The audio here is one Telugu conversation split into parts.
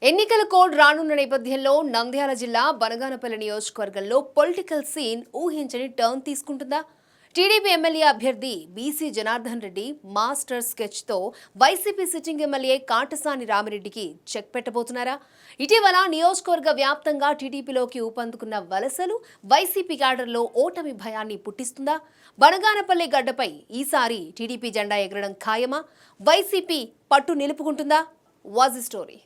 ఎన్నికల కోడ్ రానున్న నేపథ్యంలో నంద్యాల జిల్లా బనగానపల్లి నియోజకవర్గంలో పొలిటికల్ సీన్ ఊహించని టర్న్ తీసుకుంటుందా? టీడీపీ ఎమ్మెల్యే అభ్యర్థి బీసీ జనార్దన్ రెడ్డి మాస్టర్ స్కెచ్తో వైసీపీ సిట్టింగ్ ఎమ్మెల్యే కాటసాని రామిరెడ్డికి చెక్ పెట్టబోతున్నారా? ఇటీవల నియోజకవర్గ వ్యాప్తంగా టీడీపీలోకి ఊపందుకున్న వలసలు వైసీపీ క్యాడర్లో ఓటమి భయాన్ని పుట్టిస్తుందా? బనగానపల్లి గడ్డపై ఈసారి టీడీపీ జెండా ఎగరడం ఖాయమా? వైసీపీ పట్టు నిలుపుకుంటుందా? Was story.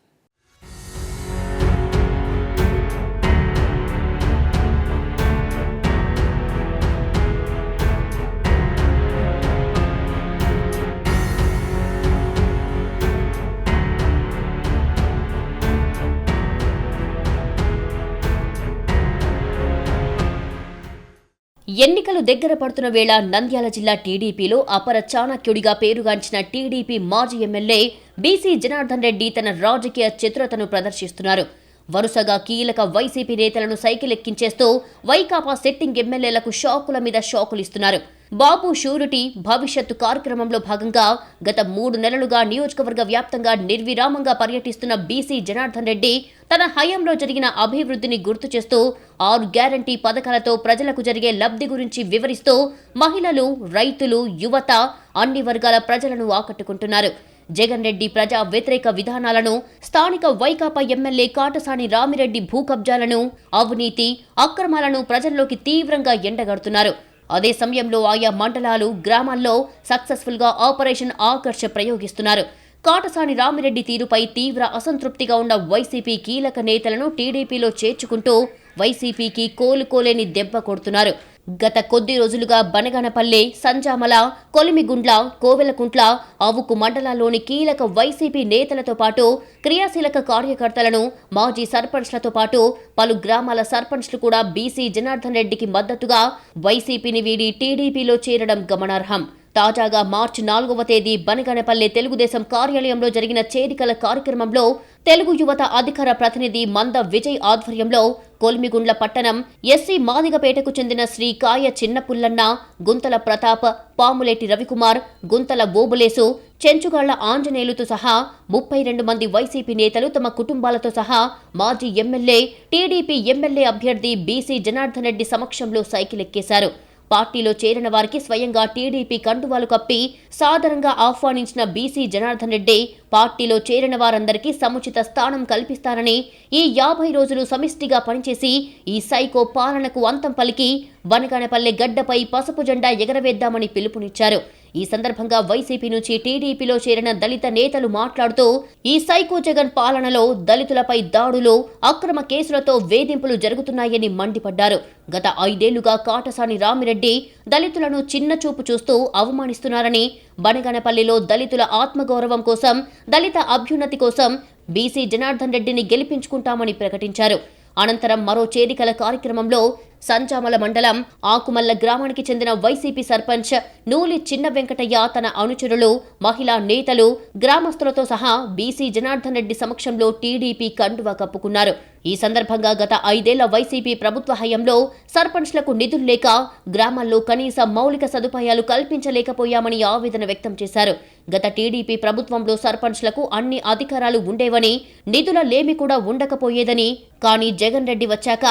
ఎన్నికలు దగ్గర పడుతున్న వేళ నంద్యాల జిల్లా టీడీపీలో అపర చాణక్యుడిగా పేరుగాంచిన టీడీపీ మాజీ ఎమ్మెల్యే బీసీ జనార్దన్ రెడ్డి తన రాజకీయ చతురతను ప్రదర్శిస్తున్నారు. వరుసగా కీలక వైసీపీ నేతలను సైకిల్ ఎక్కించేస్తూ వైకాపా సెట్టింగ్ ఎమ్మెల్యేలకు షాకుల మీద షాకులిస్తున్నారు. బాబు షూరిటీ భవిష్యత్తు కార్యక్రమంలో భాగంగా గత 3 నెలలుగా నియోజకవర్గ వ్యాప్తంగా నిర్విరామంగా పర్యటిస్తున్న బీసీ జనార్దన్ రెడ్డి తన హయాంలో జరిగిన అభివృద్ధిని గుర్తు చేస్తూ 6 గ్యారంటీ పథకాలతో ప్రజలకు జరిగే లబ్ధి గురించి వివరిస్తూ మహిళలు, రైతులు, యువత అన్ని వర్గాల ప్రజలను ఆకట్టుకుంటున్నారు. జగన్ రెడ్డి ప్రజా వ్యతిరేక విధానాలను, స్థానిక వైకాపా ఎమ్మెల్యే కాటసాని రామిరెడ్డి భూ కబ్జాలను, అవినీతి, అక్రమాలను ప్రజల్లోకి తీవ్రంగా ఎండగడుతున్నారు. అదే సమయంలో ఆయా మండలాలు, గ్రామాల్లో సక్సెస్ఫుల్ గా ఆపరేషన్ ఆకర్ష ప్రయోగిస్తున్నారు. కాటసాని రామిరెడ్డి తీరుపై తీవ్ర అసంతృప్తిగా ఉన్న వైసీపీ కీలక నేతలను టీడీపీలో చేర్చుకుంటూ వైసీపీకి కోలుకోలేని దెబ్బ కొడుతున్నారు. గత కొద్ది రోజులుగా బనగానపల్లె, సంజామల, కొలిమిగుండ్ల, కోవెలకుంట్ల, అవుకు మండలాల్లోని కీలక వైసీపీ నేతలతో పాటు క్రియాశీలక కార్యకర్తలను, మాజీ సర్పంచ్లతో పాటు పలు గ్రామాల సర్పంచ్లు కూడా బీసీ జనార్దన్ రెడ్డికి మద్దతుగా వైసీపీని వీడి టీడీపీలో చేరడం గమనార్హం. తాజాగా మార్చి 4వ తేదీ బనగానపల్లె తెలుగుదేశం కార్యాలయంలో జరిగిన చేరికల కార్యక్రమంలో తెలుగు యువత అధికార ప్రతినిధి మంద విజయ్ ఆధ్వర్యంలో కొలిమిగుండ్ల పట్టణం ఎస్సీ మాదిగపేటకు చెందిన శ్రీ కాయ చిన్నపుల్లన్న, గుంతల ప్రతాప్, పాములేటి రవికుమార్, గుంతల ఓబులేసు, చెంచుగాళ్ల ఆంజనేయులతో సహా 32 మంది వైసీపీ నేతలు తమ కుటుంబాలతో సహా మాజీ ఎమ్మెల్యే, టీడీపీ ఎమ్మెల్యే అభ్యర్థి బీసీ జనార్దన్ రెడ్డి సమక్షంలో సైకిల్ ఎక్కేశారు. పార్టీలో చేరిన వారికి స్వయంగా టీడీపీ కండువాలు కప్పి సాదరంగా ఆహ్వానించిన బీసీ జనార్దన్ రెడ్డి పార్టీలో చేరిన వారందరికీ సముచిత స్థానం కల్పిస్తారని, ఈ 50 రోజులు సమిష్టిగా పనిచేసి ఈ సైకో పాలనకు అంతం పలికి బనగానపల్లె గడ్డపై పసుపు జెండా ఎగరవేద్దామని పిలుపునిచ్చారు. ఈ సందర్భంగా వైసీపీ నుంచి టీడీపీలో చేరిన దళిత నేతలు మాట్లాడుతూ ఈ సైకో జగన్ పాలనలో దళితులపై దాడులు, అక్రమ కేసులతో వేధింపులు జరుగుతున్నాయని మండిపడ్డారు. గత 5 ఏళ్లుగా కాటసాని రామిరెడ్డి దళితులను చిన్న చూపు చూస్తూ అవమానిస్తున్నారని, బనగానపల్లిలో దళితుల ఆత్మగౌరవం కోసం, దళిత అభ్యున్నతి కోసం బీసీ జనార్దన్ రెడ్డిని గెలిపించుకుంటామని ప్రకటించారు. అనంతరం మరో చేరికల కార్యక్రమంలో సంచామల మండలం ఆకుమల్ల గ్రామానికి చెందిన వైసీపీ సర్పంచ్ నూలి చిన్న వెంకటయ్య తన అనుచరులు, మహిళా నేతలు, గ్రామస్తులతో సహా బీసీ జనార్దన్ రెడ్డి సమక్షంలో టీడీపీ కండువా కప్పుకున్నారు. ఈ సందర్భంగా గత 5 ఏళ్ల వైసీపీ ప్రభుత్వ హయాంలో సర్పంచ్లకు నిధులు లేక గ్రామాల్లో కనీస మౌలిక సదుపాయాలు కల్పించలేకపోయామని ఆవేదన వ్యక్తం చేశారు. గత టీడీపీ ప్రభుత్వంలో సర్పంచ్లకు అన్ని అధికారాలు ఉండేవని, నిధుల లేమి కూడా ఉండకపోయేదని, కానీ జగన్ రెడ్డి వచ్చాక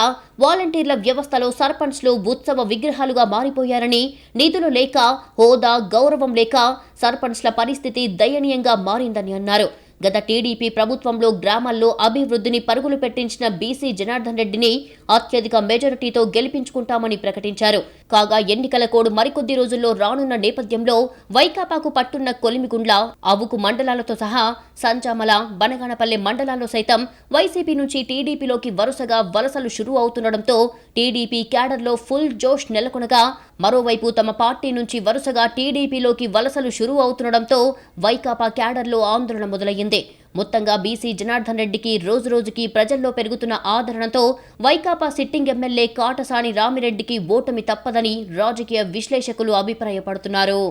వాలంటీర్ల వ్యవస్థలో సర్పంచ్లు ఉత్సవ విగ్రహాలుగా మారిపోయారని, నిధులు లేక, హోదా, గౌరవం లేక సర్పంచ్ల పరిస్థితి దయనీయంగా మారిందని అన్నారు. గత టీడీపీ ప్రభుత్వంలో గ్రామాల్లో అభివృద్ధిని పరుగులు పెట్టించిన బీసీ జనార్దన్ రెడ్డిని అత్యధిక మెజారిటీతో గెలిపించుకుంటామని ప్రకటించారు. కాగా ఎన్నికల కోడ్ మరికొద్ది రోజుల్లో రానున్న నేపథ్యంలో వైకాపాకు పట్టున్న కొలిమిగుండ్ల, అవుకు మండలాలతో సహా సంచామల, బనగానపల్లె మండలాల్లో సైతం వైసీపీ నుంచి టీడీపీలోకి వరుసగా వలసలు షురూ అవుతుండటంతో టీడీపీ క్యాడర్లో ఫుల్ జోష్ నెలకొనగా, మరోవైపు తమ పార్టీ నుంచి వరుసగా టీడీపీలోకి వలసలు షురూ అవుతుండటంతో వైకాపా క్యాడర్లో ఆందోళన మొదలయ్యింది. మొత్తంగా బీసీ జనార్దన్ రెడ్డికి రోజురోజుకి ప్రజల్లో పెరుగుతున్న ఆదరణతో వైకాపా సిట్టింగ్ ఎమ్మెల్యే కాటసాని రామిరెడ్డికి ఓటమి తప్పదని రాజకీయ విశ్లేషకులు అభిప్రాయపడుతున్నారు.